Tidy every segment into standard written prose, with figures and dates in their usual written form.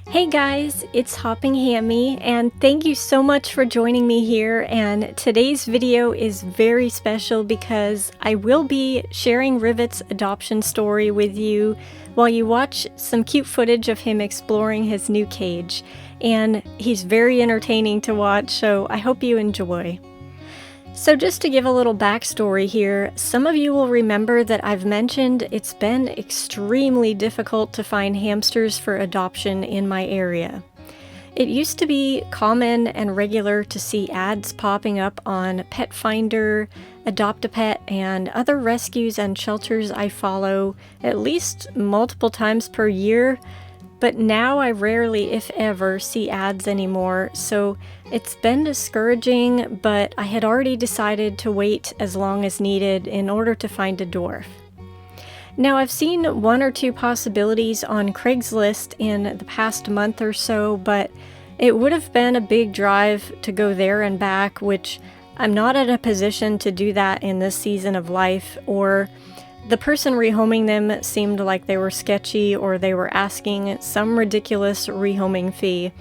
Hey guys, it's Hopping Hammy, and thank you so much for joining me here. And today's video is very special because I will be sharing Rivet's adoption story with you while you watch some cute footage of him exploring his new cage. And he's very entertaining to watch, so I hope you enjoy. So just to give a little backstory here, some of you will remember that I've mentioned it's been extremely difficult to find hamsters for adoption in my area. It used to be common and regular to see ads popping up on Pet Finder, Adopt-A-Pet, and other rescues and shelters I follow at least multiple times per year. But now I rarely, if ever, see ads anymore, so it's been discouraging, but I had already decided to wait as long as needed in order to find a dwarf. Now I've seen one or two possibilities on Craigslist in the past month or so, but it would have been a big drive to go there and back, which I'm not in a position to do that in this season of life, or the person rehoming them seemed like they were sketchy or they were asking some ridiculous rehoming fee.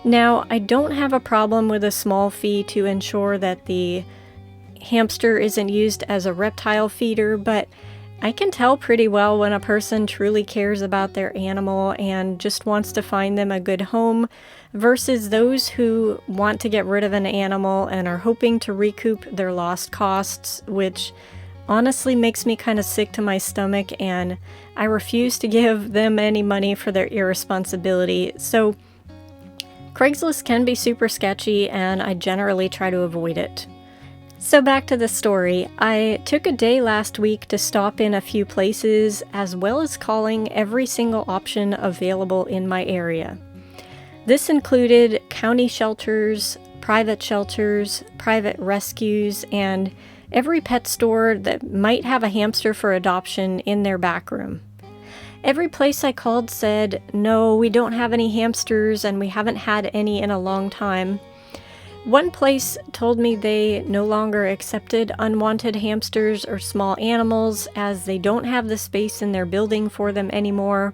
Now, I don't have a problem with a small fee to ensure that the hamster isn't used as a reptile feeder, but I can tell pretty well when a person truly cares about their animal and just wants to find them a good home versus those who want to get rid of an animal and are hoping to recoup their lost costs, which honestly makes me kind of sick to my stomach, and I refuse to give them any money for their irresponsibility. So Craigslist can be super sketchy, and I generally try to avoid it. So back to the story. I took a day last week to stop in a few places, as well as calling every single option available in my area. This included county shelters, private rescues, and every pet store that might have a hamster for adoption in their back room. Every place I called said, no, we don't have any hamsters and we haven't had any in a long time. One place told me they no longer accepted unwanted hamsters or small animals as they don't have the space in their building for them anymore.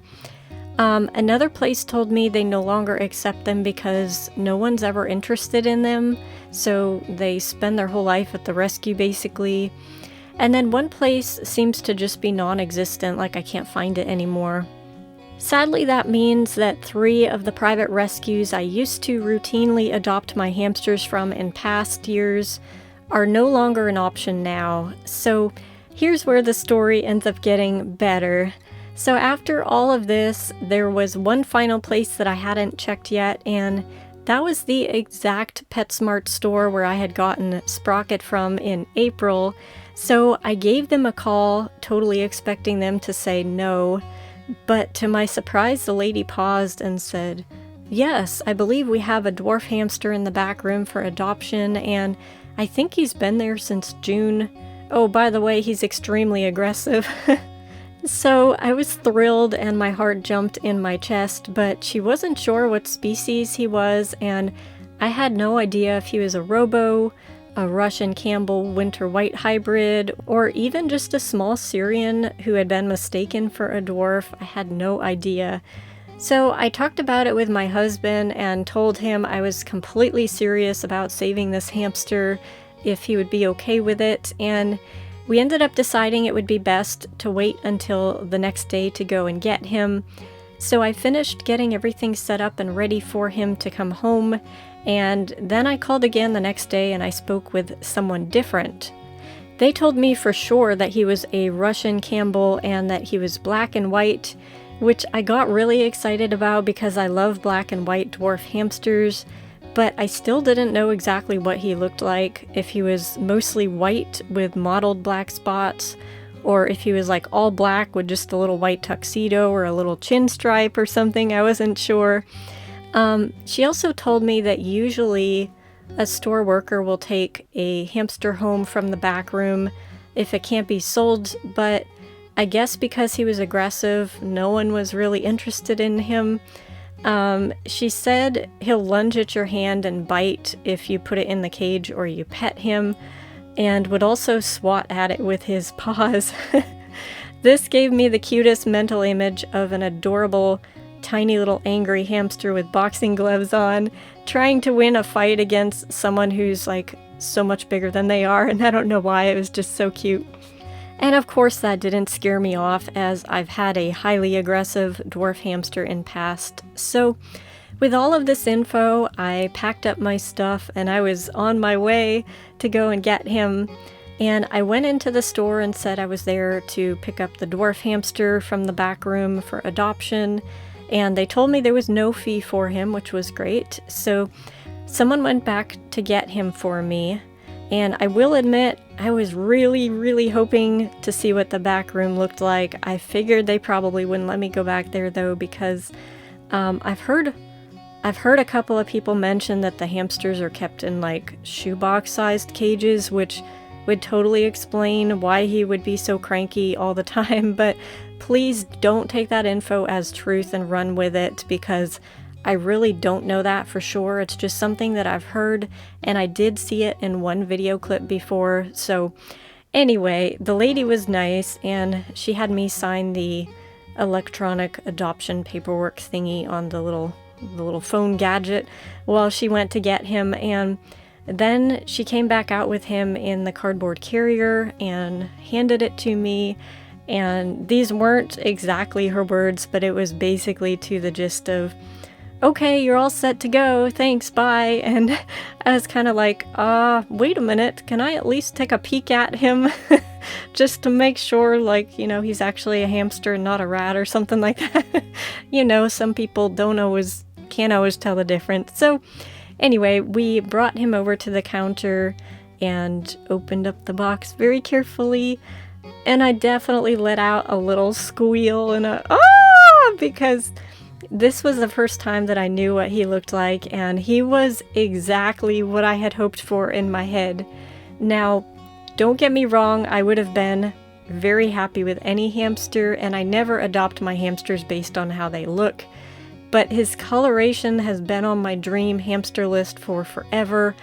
Another place told me they no longer accept them because no one's ever interested in them, so they spend their whole life at the rescue basically. And then one place seems to just be non-existent, like I can't find it anymore. Sadly, that means that 3 of the private rescues I used to routinely adopt my hamsters from in past years are no longer an option now. So here's where the story ends up getting better. So after all of this, there was one final place that I hadn't checked yet, and that was the exact PetSmart store where I had gotten Sprocket from in April. So I gave them a call, totally expecting them to say no, but to my surprise, the lady paused and said, "Yes, I believe we have a dwarf hamster in the back room for adoption, and I think he's been there since June. Oh, by the way, he's extremely aggressive." So I was thrilled and my heart jumped in my chest, but she wasn't sure what species he was, and I had no idea if he was a Robo, a Russian Campbell Winter White hybrid, or even just a small Syrian who had been mistaken for a dwarf. I had no idea. So I talked about it with my husband and told him I was completely serious about saving this hamster if he would be okay with it, and we ended up deciding it would be best to wait until the next day to go and get him. So I finished getting everything set up and ready for him to come home, and then I called again the next day and I spoke with someone different. They told me for sure that he was a Russian Campbell and that he was black and white, which I got really excited about because I love black and white dwarf hamsters. But I still didn't know exactly what he looked like, if he was mostly white with mottled black spots, or if he was like all black with just a little white tuxedo or a little chin stripe or something. I wasn't sure. She also told me that usually a store worker will take a hamster home from the back room if it can't be sold, but I guess because he was aggressive, no one was really interested in him. She said he'll lunge at your hand and bite if you put it in the cage or you pet him, and would also swat at it with his paws. This gave me the cutest mental image of an adorable tiny little angry hamster with boxing gloves on, trying to win a fight against someone who's like so much bigger than they are, and I don't know why, it was just so cute. And of course that didn't scare me off, as I've had a highly aggressive dwarf hamster in past. So with all of this info, I packed up my stuff and I was on my way to go and get him. And I went into the store and said I was there to pick up the dwarf hamster from the back room for adoption. And they told me there was no fee for him, which was great. So someone went back to get him for me. And I will admit, I was really, really hoping to see what the back room looked like. I figured they probably wouldn't let me go back there though, because I've heard a couple of people mention that the hamsters are kept in like shoebox-sized cages, which would totally explain why he would be so cranky all the time. But please don't take that info as truth and run with it, because I really don't know that for sure. It's just something that I've heard, and I did see it in one video clip before. So anyway, the lady was nice, and she had me sign the electronic adoption paperwork thingy on the little phone gadget while she went to get him. And then she came back out with him in the cardboard carrier and handed it to me. And these weren't exactly her words, but it was basically to the gist of, okay, you're all set to go, thanks, bye. And I was kind of like, wait a minute, can I at least take a peek at him? Just to make sure, like, you know, he's actually a hamster and not a rat or something like that. You know, some people can't always tell the difference. So anyway, we brought him over to the counter and opened up the box very carefully. And I definitely let out a little squeal and because this was the first time that I knew what he looked like, and he was exactly what I had hoped for in my head. Now, don't get me wrong, I would have been very happy with any hamster, and I never adopt my hamsters based on how they look. But his coloration has been on my dream hamster list for forever,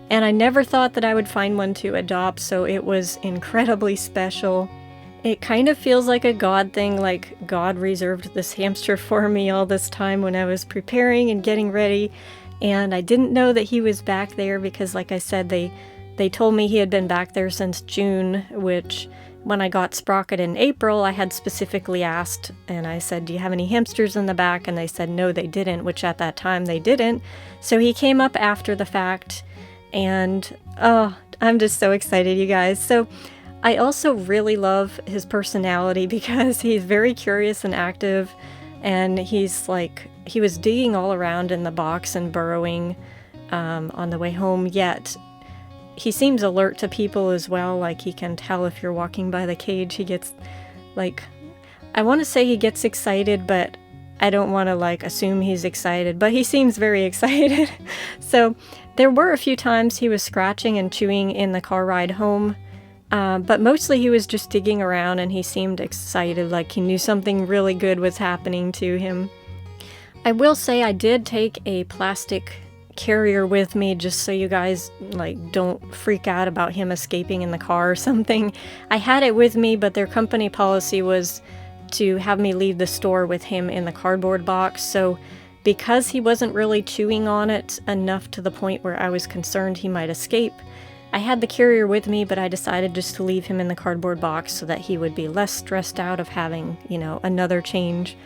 and I never thought that I would find one to adopt, so it was incredibly special. It kind of feels like a God thing, like God reserved this hamster for me all this time when I was preparing and getting ready, and I didn't know that he was back there because, like I said, they told me he had been back there since June, which when I got Sprocket in April, I had specifically asked, and I said, do you have any hamsters in the back? And they said no, they didn't, which at that time they didn't. So he came up after the fact, and I'm just so excited, you guys. So I also really love his personality because he's very curious and active, and he was digging all around in the box and burrowing on the way home, yet he seems alert to people as well. Like, he can tell if you're walking by the cage. He gets, like, I want to say he gets excited, but I don't want to, like, assume he's excited, but he seems very excited. So there were a few times he was scratching and chewing in the car ride home, but mostly he was just digging around, and he seemed excited, like he knew something really good was happening to him. I will say I did take a plastic carrier with me just so you guys like don't freak out about him escaping in the car or something. I had it with me, but their company policy was to have me leave the store with him in the cardboard box. So because he wasn't really chewing on it enough to the point where I was concerned he might escape, I had the carrier with me, but I decided just to leave him in the cardboard box so that he would be less stressed out of having, you know, another change.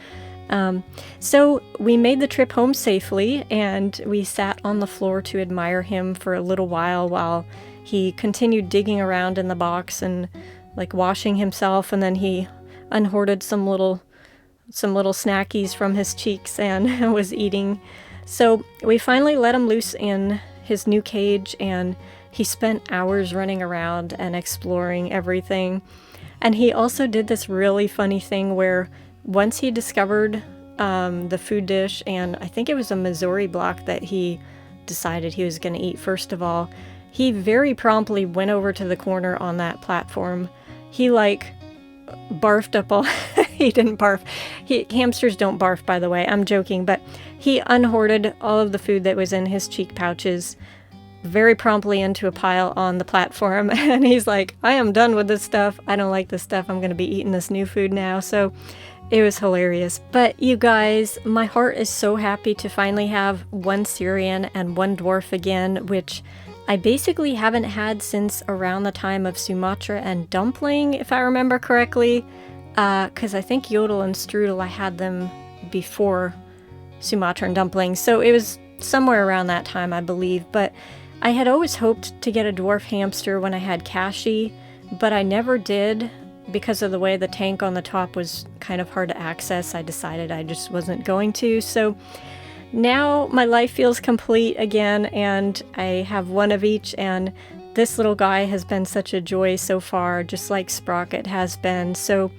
So we made the trip home safely, and we sat on the floor to admire him for a little while he continued digging around in the box and like washing himself, and then he unhoarded some little snackies from his cheeks and was eating. So we finally let him loose in his new cage, and he spent hours running around and exploring everything. And he also did this really funny thing where once he discovered the food dish, and I think it was a Missouri block that he decided he was going to eat first of all, he very promptly went over to the corner on that platform. He like barfed up all he didn't barf. Hamsters don't barf, by the way, I'm joking, but he unhoarded all of the food that was in his cheek pouches very promptly into a pile on the platform, and he's like, I am done with this stuff. I don't like this stuff. I'm going to be eating this new food now. So It was hilarious. But you guys, my heart is so happy to finally have one Syrian and one dwarf again, which I basically haven't had since around the time of Sumatra and Dumpling, if I remember correctly. Because I think Yodel and Strudel, I had them before Sumatra and Dumpling. So it was somewhere around that time, I believe. But I had always hoped to get a dwarf hamster when I had Kashi, but I never did. Because of the way the tank on the top was kind of hard to access, I decided I just wasn't going to. So now my life feels complete again, and I have one of each, and this little guy has been such a joy so far, just like Sprocket has been. So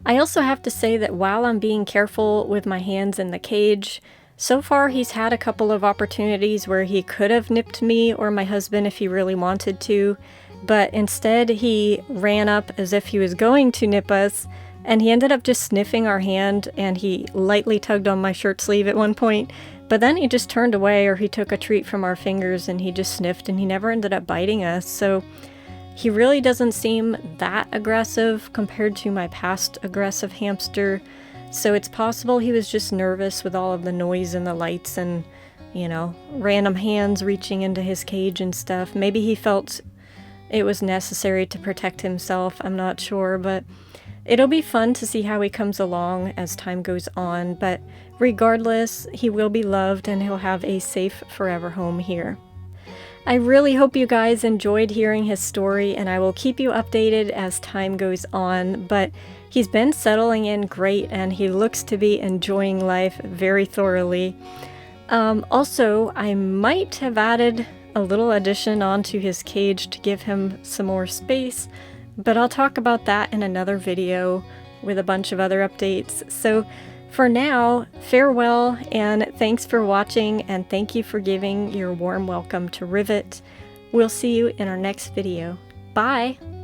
I also have to say that while I'm being careful with my hands in the cage, so far he's had a couple of opportunities where he could have nipped me or my husband if he really wanted to. But instead he ran up as if he was going to nip us, and he ended up just sniffing our hand, and he lightly tugged on my shirt sleeve at one point, but then he just turned away, or he took a treat from our fingers and he just sniffed, and he never ended up biting us. So he really doesn't seem that aggressive compared to my past aggressive hamster. So it's possible he was just nervous with all of the noise and the lights and, you know, random hands reaching into his cage and stuff. Maybe he felt it was necessary to protect himself, I'm not sure, but it'll be fun to see how he comes along as time goes on. But regardless, he will be loved and he'll have a safe forever home here. I really hope you guys enjoyed hearing his story, and I will keep you updated as time goes on, but he's been settling in great and he looks to be enjoying life very thoroughly. Also, I might have added a little addition onto his cage to give him some more space, but I'll talk about that in another video with a bunch of other updates. So for now, farewell and thanks for watching, and thank you for giving your warm welcome to Rivet. We'll see you in our next video. Bye!